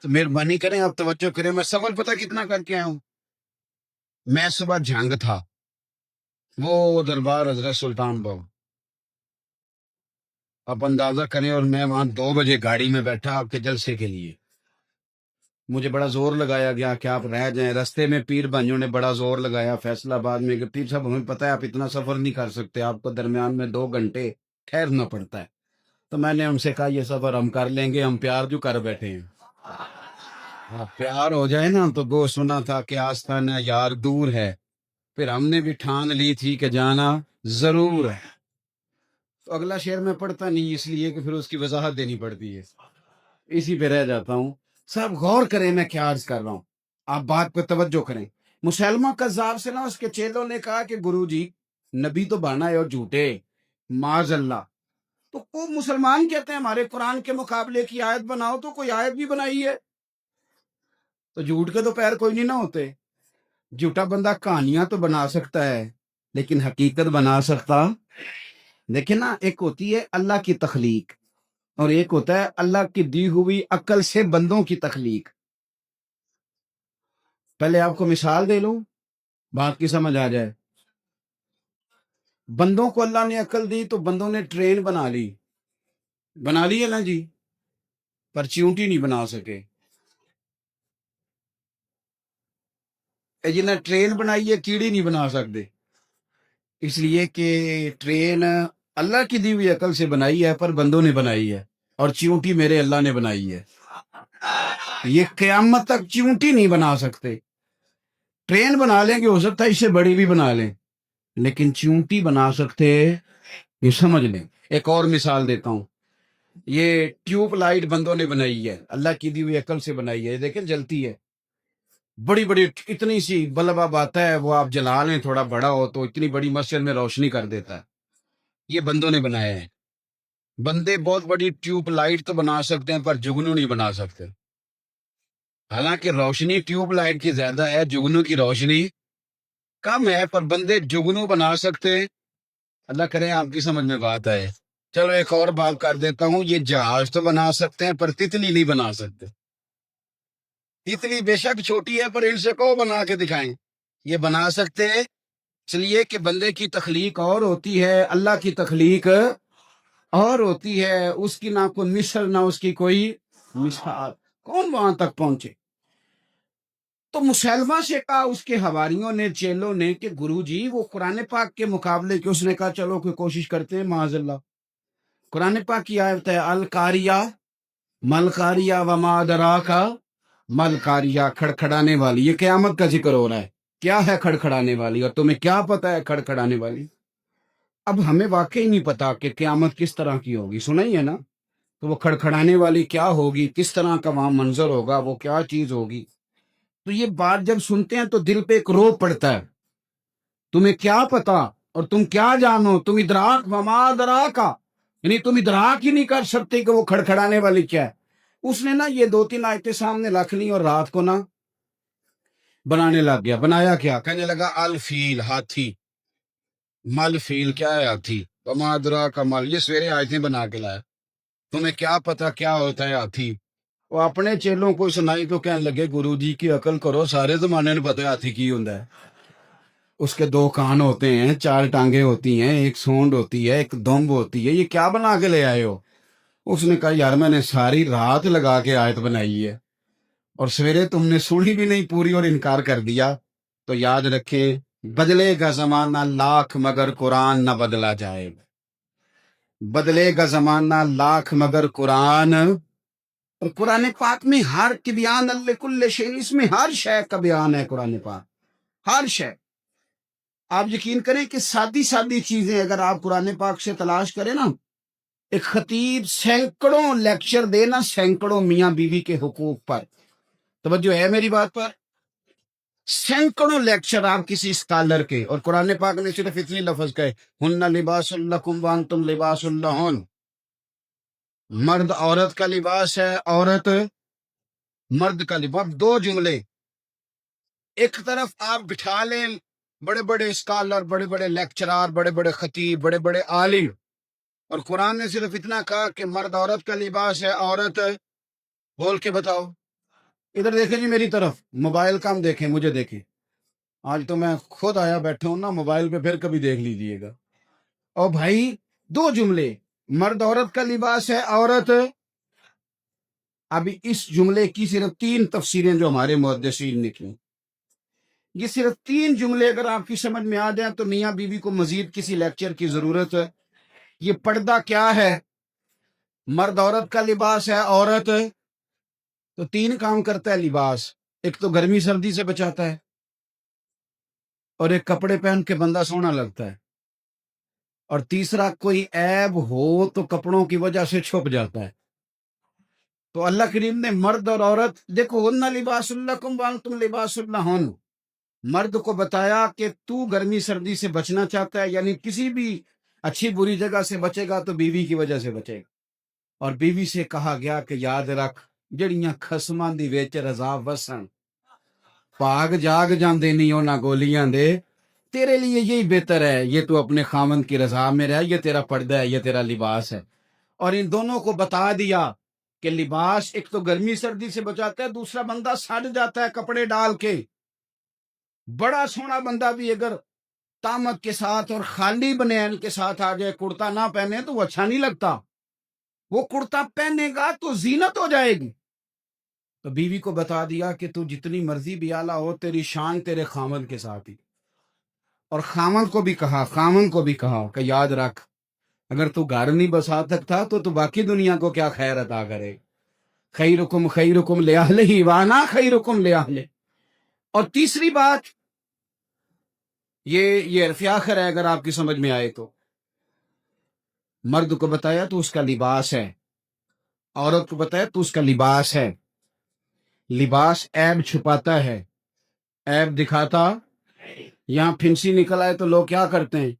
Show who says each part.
Speaker 1: تو مہربانی کریں آپ توجہ کریں، میں سفر پتہ کتنا کر کے آیا ہوں۔ میں صبح جھنگ تھا، وہ دربار حضرت سلطان باؤ، آپ اندازہ کریں، اور میں وہاں 2 بجے گاڑی میں بیٹھا آپ کے جلسے کے لیے۔ مجھے بڑا زور لگایا گیا کہ آپ رہ جائیں، رستے میں پیر بھائیوں نے بڑا زور لگایا فیصل آباد میں کہ پیر صاحب ہمیں پتہ ہے آپ اتنا سفر نہیں کر سکتے، آپ کو درمیان میں 2 گھنٹے ٹھہرنا پڑتا ہے۔ تو میں نے ان سے کہا یہ سفر ہم کر لیں گے، ہم پیار جو کر بیٹھے ہیں، ہاں پیار ہو جائے نا تو وہ سنا تھا کہ آستانہ یار دور ہے، پھر ہم نے بھی ٹھان لی تھی کہ جانا ضرور ہے۔ تو اگلا شعر میں پڑھتا نہیں اس لیے کہ پھر اس کی وضاحت دینی پڑتی ہے، اسی پہ رہ جاتا ہوں۔ صاحب غور کریں میں کیا عرض کر رہا ہوں، آپ بات پہ توجہ کریں۔ مسلمہ کذاب سے نا اس کے چیلوں نے کہا کہ گرو جی نبی تو بنا ہے اور جھوٹے، معاذ اللہ۔ تو وہ مسلمان کہتے ہیں ہمارے قرآن کے مقابلے کی آیت بناؤ، تو کوئی آیت بھی بنائی ہے؟ تو جھوٹ کے تو پیر کوئی نہیں نہ ہوتے۔ جھوٹا بندہ کہانیاں تو بنا سکتا ہے لیکن حقیقت بنا سکتا؟ دیکھیں نا، ایک ہوتی ہے اللہ کی تخلیق اور ایک ہوتا ہے اللہ کی دی ہوئی عقل سے بندوں کی تخلیق۔ پہلے آپ کو مثال دے لوں بات کی سمجھ آ جائے۔ بندوں کو اللہ نے عقل دی تو بندوں نے ٹرین بنا لی ہے نا جی، پر چیونٹی نہیں بنا سکے۔ اے جی نے ٹرین بنائی ہے کیڑی نہیں بنا سکتے، اس لیے کہ ٹرین اللہ کی دی ہوئی عقل سے بنائی ہے پر بندوں نے بنائی ہے، اور چیونٹی میرے اللہ نے بنائی ہے۔ یہ قیامت تک چیونٹی نہیں بنا سکتے۔ ٹرین بنا لیں گے، ہو سکتا ہے اس سے بڑی بھی بنا لیں، لیکن چیونٹی بنا سکتے؟ یہ سمجھ لیں۔ ایک اور مثال دیتا ہوں، یہ ٹیوب لائٹ بندوں نے بنائی ہے، اللہ کی دی ہوئی عقل سے بنائی ہے، دیکھیں جلتی ہے، بڑی بڑی اتنی سی بلب اب آتا ہے، وہ آپ جلا لیں تھوڑا بڑا ہو تو اتنی بڑی مسجد میں روشنی کر دیتا ہے۔ یہ بندوں نے بنایا ہے۔ بندے بہت بڑی ٹیوب لائٹ تو بنا سکتے ہیں پر جگنو نہیں بنا سکتے، حالانکہ روشنی ٹیوب لائٹ کی زیادہ ہے، جگنو کی روشنی کم ہے، پر بندے جگنو بنا سکتے ہیں۔ اللہ کرے آپ کی سمجھ میں بات آئے۔ چلو ایک اور بات کر دیتا ہوں، یہ جہاز تو بنا سکتے ہیں پر تتلی نہیں بنا سکتے۔ تتلی بے شک چھوٹی ہے پر ان سے کو بنا کے دکھائیں، یہ بنا سکتے ہیں۔ اس لیے کہ بندے کی تخلیق اور ہوتی ہے، اللہ کی تخلیق اور ہوتی ہے، اس کی نہ کوئی مثل نہ اس کی کوئی مثال، کون وہاں تک پہنچے؟ تو مسلمہ سے کہا اس کے حواریوں نے، چیلوں نے کہ گرو جی وہ قرآن پاک کے مقابلے کے، اس نے کہا چلو کوئی کوشش کرتے ہیں معاذ اللہ۔ قرآن پاک کی آیت ہے القاریہ ملقاریہ وما ادراکا ملقاریہ، کھڑکھڑانے والی۔ یہ قیامت کا ذکر ہو رہا ہے، کیا ہے کھڑکھڑانے والی، اور تمہیں کیا پتا ہے کھڑکھڑانے والی؟ اب ہمیں واقعی نہیں پتا کہ قیامت کس طرح کی ہوگی، سنا ہی ہے نا؟ تو وہ کھڑکھڑانے والی کیا ہوگی، کس طرح کا وہاں منظر ہوگا، وہ کیا چیز ہوگی؟ تو یہ بات جب سنتے ہیں تو دل پہ ایک رو پڑتا ہے، تمہیں کیا پتا اور تم کیا جانو، تم ادراک وما ادراکا، یعنی تم ادراک ہی نہیں کر سکتے کہ وہ کھڑکھڑانے والی کیا ہے۔ اس نے نا یہ 2-3 آیتیں سامنے رکھ لی اور رات کو نا بنانے لگ گیا۔ بنایا کیا؟ کہنے لگا الفیل، ہاتھی، مل فیل کیا ہے ہاتھی، وما ادراک مل، یہ سویرے آیتیں بنا کے لایا، تمہیں کیا پتا کیا ہوتا ہے ہاتھی۔ وہ اپنے چیلوں کو سنائی تو کہنے لگے گرو جی کی عقل کرو، سارے زمانے نے پتا ہے ہاتھی کی ہوندا ہے، اس کے 2 کان ہوتے ہیں، 4 ٹانگیں ہوتی ہیں، ایک سونڈ ہوتی ہے، ایک دمب ہوتی ہے، یہ کیا بنا کے لے آئے ہو؟ اس نے کہا یار میں نے ساری رات لگا کے آیت بنائی ہے اور سویرے تم نے سنی بھی نہیں پوری اور انکار کر دیا۔ تو یاد رکھیں بدلے گا زمانہ لاکھ مگر قرآن نہ بدلا جائے، بدلے گا زمانہ لاکھ مگر قرآن، اور قرآن پاک میں ہر بیان لکل شیء، اس میں ہر شے کا بیان ہے، قرآن پاک ہر شے۔ آپ یقین کریں کہ سادی سادی چیزیں اگر آپ قرآن پاک سے تلاش کریں نا، ایک خطیب سینکڑوں لیکچر دینا سینکڑوں میاں بیوی کے حقوق پر، توجہ ہے میری بات پر؟ سینکڑوں لیکچر آپ کسی اسکالر کے، اور قرآن پاک نے صرف اتنی لفظ کہے ہن لباس لکم وانتم لباس لہن، مرد عورت کا لباس ہے، عورت مرد کا لباس، 2 جملے ایک طرف آپ بٹھا لیں بڑے بڑے اسکالر، بڑے بڑے لیکچرار، بڑے بڑے خطیب، بڑے بڑے عالم، اور قرآن نے صرف اتنا کہا کہ مرد عورت کا لباس ہے، عورت بول کے بتاؤ ادھر دیکھیں جی میری طرف، موبائل کم دیکھیں، مجھے دیکھیں، آج تو میں خود آیا بیٹھا ہوں نا موبائل پہ، پھر کبھی دیکھ لیجئے گا۔ اور بھائی دو جملے، مرد عورت کا لباس ہے، عورت، ابھی اس جملے کی صرف 3 تفسیریں جو ہمارے محدثین نکلیں، یہ صرف 3 جملے اگر آپ کی سمجھ میں آ جائیں تو میاں بیوی کو مزید کسی لیکچر کی ضرورت ہے۔ یہ پردہ کیا ہے؟ مرد عورت کا لباس ہے، عورت تو 3 کام کرتا ہے لباس، ایک تو گرمی سردی سے بچاتا ہے، اور ایک کپڑے پہن کے بندہ سونا لگتا ہے، اور تیسرا کوئی عیب ہو تو کپڑوں کی وجہ سے چھپ جاتا ہے۔ تو اللہ کریم نے مرد اور عورت، دیکھو ہن لباس لکم وانتم لباس لہن، مرد کو بتایا کہ تو گرمی سردی سے بچنا چاہتا ہے، یعنی کسی بھی اچھی بری جگہ سے بچے گا تو بیوی کی وجہ سے بچے گا، اور بیوی سے کہا گیا کہ یاد رکھ جڑیاں خسماں دی وچ رضا وسن، پاگ جاگ جاندے نہیں ہونا گولیاں دے، تیرے لیے یہی بہتر ہے، یہ تو اپنے خامند کی رضا میں رہ، یہ تیرا پردہ ہے، یہ تیرا لباس ہے۔ اور ان دونوں کو بتا دیا کہ لباس ایک تو گرمی سردی سے بچاتا ہے، دوسرا بندہ سڑ جاتا ہے کپڑے ڈال کے، بڑا سونا بندہ بھی اگر طامت کے ساتھ اور خالی بنیان کے ساتھ آ جائے، کرتا نہ پہنے تو وہ اچھا نہیں لگتا، وہ کرتا پہنے گا تو زینت ہو جائے گی۔ تو بیوی کو بتا دیا کہ تو جتنی مرضی بھی اعلیٰ ہو، تیری شان تیرے خامند کے ساتھ ہی، اور خامند کو بھی کہا کہ یاد رکھ اگر تو گھر نہیں بسا سکتا تو باقی دنیا کو کیا خیر عطا کرے، خیرکم لأہلہ وانا خیرکم لأہلہ۔ اور تیسری بات یہ عرف آخر ہے، اگر آپ کی سمجھ میں آئے تو، مرد کو بتایا تو اس کا لباس ہے، عورت کو بتایا تو اس کا لباس ہے۔ لباس عیب چھپاتا ہے، عیب دکھاتا۔ یہاں پھنسی نکل آئے تو لوگ کیا کرتے ہیں،